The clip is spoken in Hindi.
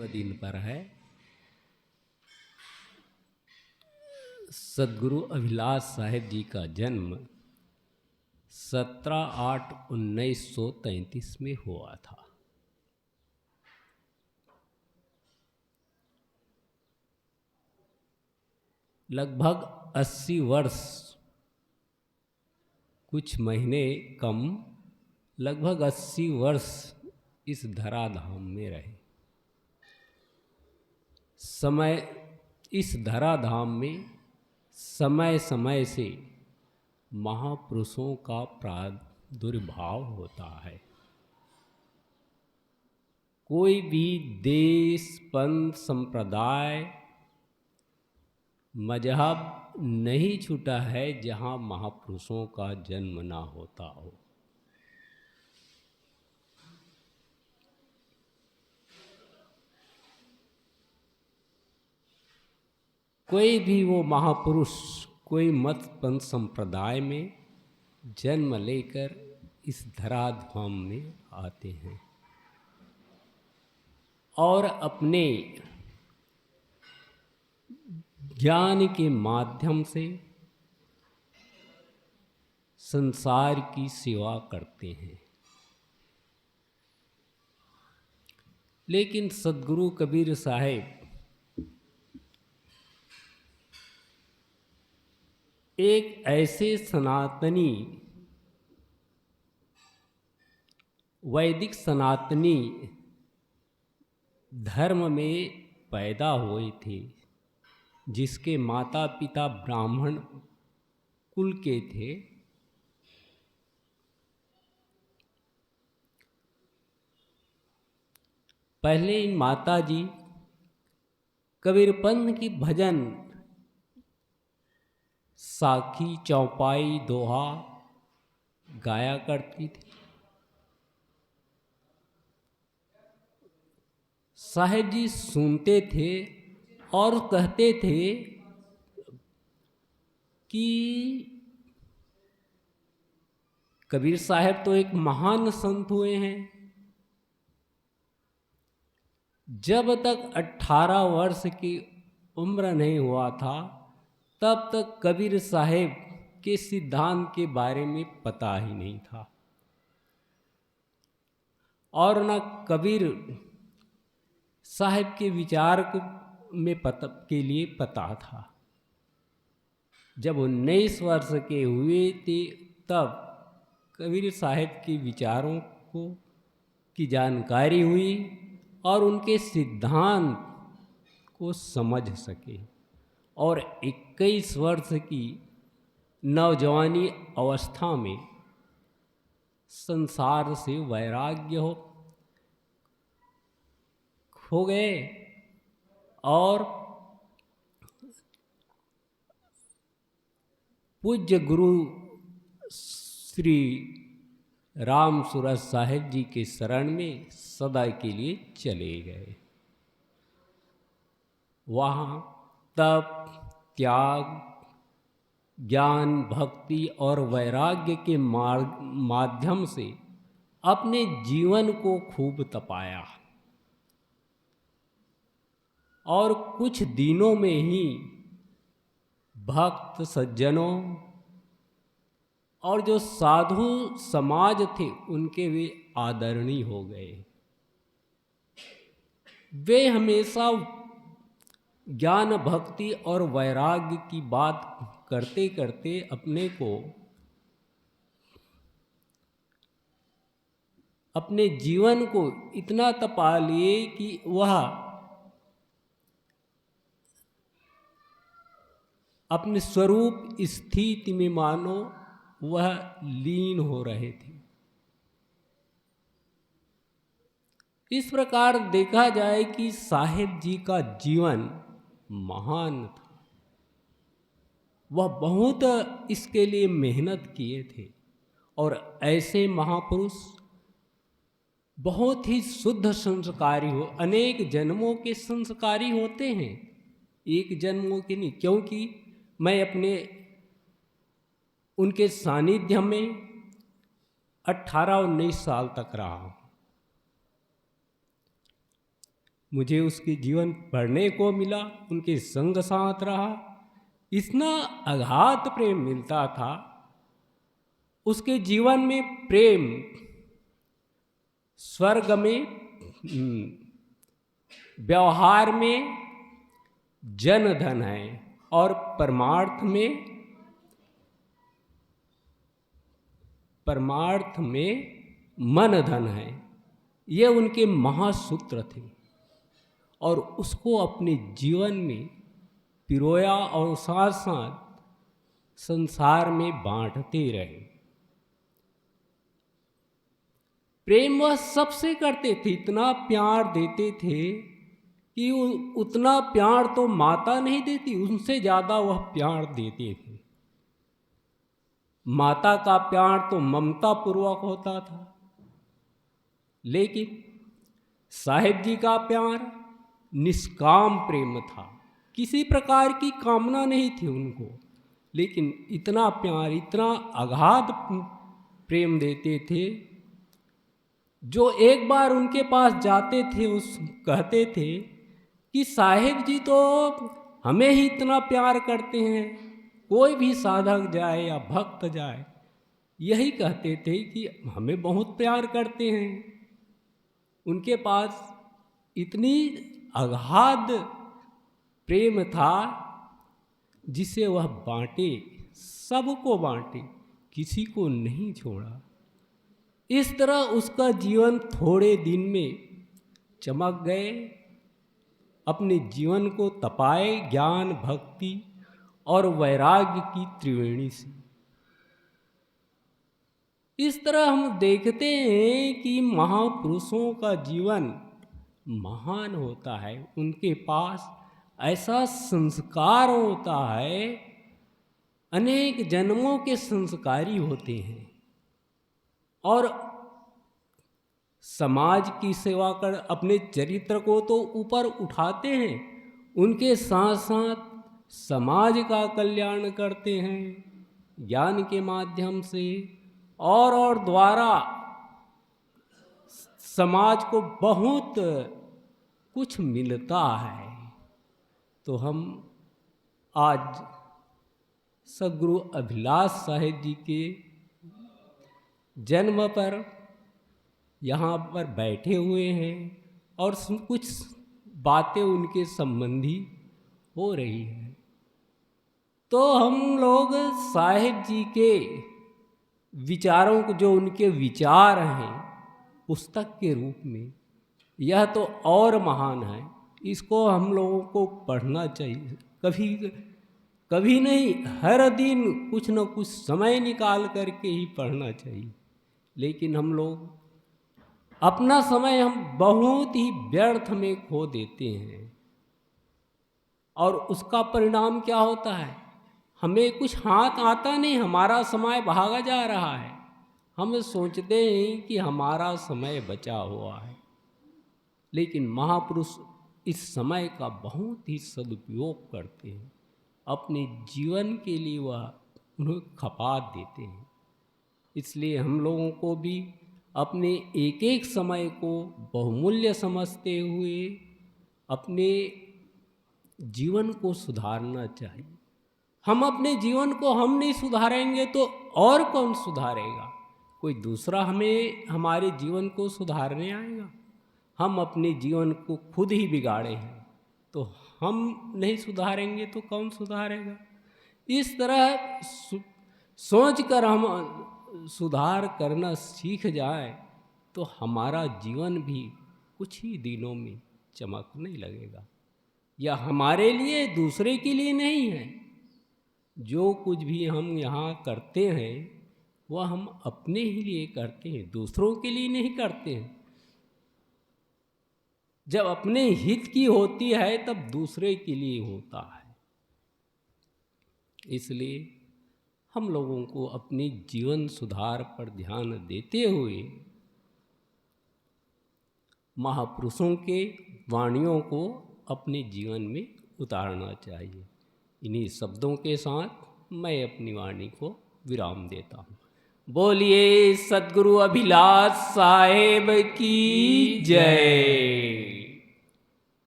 दिन पर है। सदगुरु अभिलाष साहेब जी का जन्म 17/8/1933 में हुआ था। लगभग 80 वर्ष कुछ महीने कम, लगभग 80 वर्ष इस धराधाम में रहे। समय इस धराधाम में समय समय से महापुरुषों का प्रादुर्भाव होता है। कोई भी देश, पंथ, संप्रदाय, मजहब नहीं छूटा है जहाँ महापुरुषों का जन्म ना होता हो। कोई भी वो महापुरुष कोई मत पंथ संप्रदाय में जन्म लेकर इस धराधाम में आते हैं और अपने ज्ञान के माध्यम से संसार की सेवा करते हैं। लेकिन सदगुरु कबीर साहेब एक ऐसे सनातनी, वैदिक सनातनी धर्म में पैदा हुए थे, जिसके माता पिता ब्राह्मण कुल के थे। पहले इन माता जी कबीरपंथ की भजन, साखी, चौपाई, दोहा गाया करती थी। साहेब जी सुनते थे और कहते थे कि कबीर साहब तो एक महान संत हुए हैं। जब तक 18 वर्ष की उम्र नहीं हुआ था तब तक कबीर साहब के सिद्धांत के बारे में पता ही नहीं था और न कबीर साहब के विचार में के लिए पता था। जब 19 वर्ष के हुए थे तब कबीर साहब के विचारों की जानकारी हुई और उनके सिद्धांत को समझ सके और 21 वर्ष की नौजवानी अवस्था में संसार से वैराग्य हो गए और पूज्य गुरु श्री राम सूरत साहेब जी के शरण में सदा के लिए चले गए। वहाँ तप, त्याग, ज्ञान, भक्ति और वैराग्य के माध्यम से अपने जीवन को खूब तपाया और कुछ दिनों में ही भक्त सज्जनों और जो साधु समाज थे उनके वे आदरणीय हो गए। वे हमेशा ज्ञान, भक्ति और वैराग्य की बात करते करते अपने को, अपने जीवन को इतना तपा लिए कि वह अपने स्वरूप स्थिति में मानो वह लीन हो रहे थे। इस प्रकार देखा जाए कि साहेब जी का जीवन महान था। वह बहुत इसके लिए मेहनत किए थे और ऐसे महापुरुष बहुत ही शुद्ध संस्कारी हो, अनेक जन्मों के संस्कारी होते हैं, एक जन्मों के नहीं। क्योंकि मैं अपने उनके सानिध्य में 18-19 साल तक रहा हूँ। मुझे उसके जीवन पढ़ने को मिला, उनके संग साथ रहा, इतना अगाध प्रेम मिलता था। उसके जीवन में प्रेम स्वर्ग में, व्यवहार में जन धन है और परमार्थ में मन धन है। ये उनके महासूत्र थे और उसको अपने जीवन में पिरोया और साथ साथ संसार में बांटते रहे। प्रेम वह सबसे करते थे, इतना प्यार देते थे कि उतना प्यार तो माता नहीं देती, उनसे ज़्यादा वह प्यार देते थे। माता का प्यार तो ममता पूर्वक होता था, लेकिन साहेब जी का प्यार निष्काम प्रेम था, किसी प्रकार की कामना नहीं थी उनको, लेकिन इतना प्यार, इतना अगाध प्रेम देते थे। जो एक बार उनके पास जाते थे कहते थे कि साहेब जी तो हमें ही इतना प्यार करते हैं, कोई भी साधक जाए या भक्त जाए यही कहते थे कि हमें बहुत प्यार करते हैं। उनके पास इतनी अगाध प्रेम था जिसे वह बांटे, सबको बांटे, किसी को नहीं छोड़ा। इस तरह उसका जीवन थोड़े दिन में चमक गए, अपने जीवन को तपाए ज्ञान, भक्ति और वैराग्य की त्रिवेणी से। इस तरह हम देखते हैं कि महापुरुषों का जीवन महान होता है, उनके पास ऐसा संस्कार होता है, अनेक जन्मों के संस्कारी होते हैं और समाज की सेवा कर अपने चरित्र को तो ऊपर उठाते हैं, उनके साथ साथ समाज का कल्याण करते हैं ज्ञान के माध्यम से और द्वारा समाज को बहुत कुछ मिलता है। तो हम आज सद्गुरु अभिलाष साहेब जी के जन्म पर यहाँ पर बैठे हुए हैं और कुछ बातें उनके संबंधी हो रही हैं। तो हम लोग साहेब जी के विचारों को, जो उनके विचार हैं पुस्तक के रूप में, यह तो और महान है, इसको हम लोगों को पढ़ना चाहिए। कभी नहीं, हर दिन कुछ न कुछ समय निकाल करके ही पढ़ना चाहिए। लेकिन हम लोग अपना समय हम बहुत ही व्यर्थ में खो देते हैं और उसका परिणाम क्या होता है, हमें कुछ हाथ आता नहीं, हमारा समय भागा जा रहा है। हम सोचते हैं कि हमारा समय बचा हुआ है, लेकिन महापुरुष इस समय का बहुत ही सदुपयोग करते हैं, अपने जीवन के लिए वह उन्हें खपा देते हैं। इसलिए हम लोगों को भी अपने एक एक समय को बहुमूल्य समझते हुए अपने जीवन को सुधारना चाहिए। हम अपने जीवन को हम नहीं सुधारेंगे तो और कौन सुधारेगा? कोई दूसरा हमारे जीवन को सुधारने आएगा? हम अपने जीवन को खुद ही बिगाड़े हैं, तो हम नहीं सुधारेंगे तो कौन सुधारेगा? इस तरह सोच कर हम सुधार करना सीख जाए तो हमारा जीवन भी कुछ ही दिनों में चमकने लगेगा। यह हमारे लिए, दूसरे के लिए नहीं है। जो कुछ भी हम यहाँ करते हैं वह हम अपने ही लिए करते हैं, दूसरों के लिए नहीं करते हैं। जब अपने हित की होती है तब दूसरे के लिए होता है। इसलिए हम लोगों को अपने जीवन सुधार पर ध्यान देते हुए महापुरुषों के वाणियों को अपने जीवन में उतारना चाहिए। इन्हीं शब्दों के साथ मैं अपनी वाणी को विराम देता हूँ। बोलिए सद्गुरु अभिलाष साहेब की जय।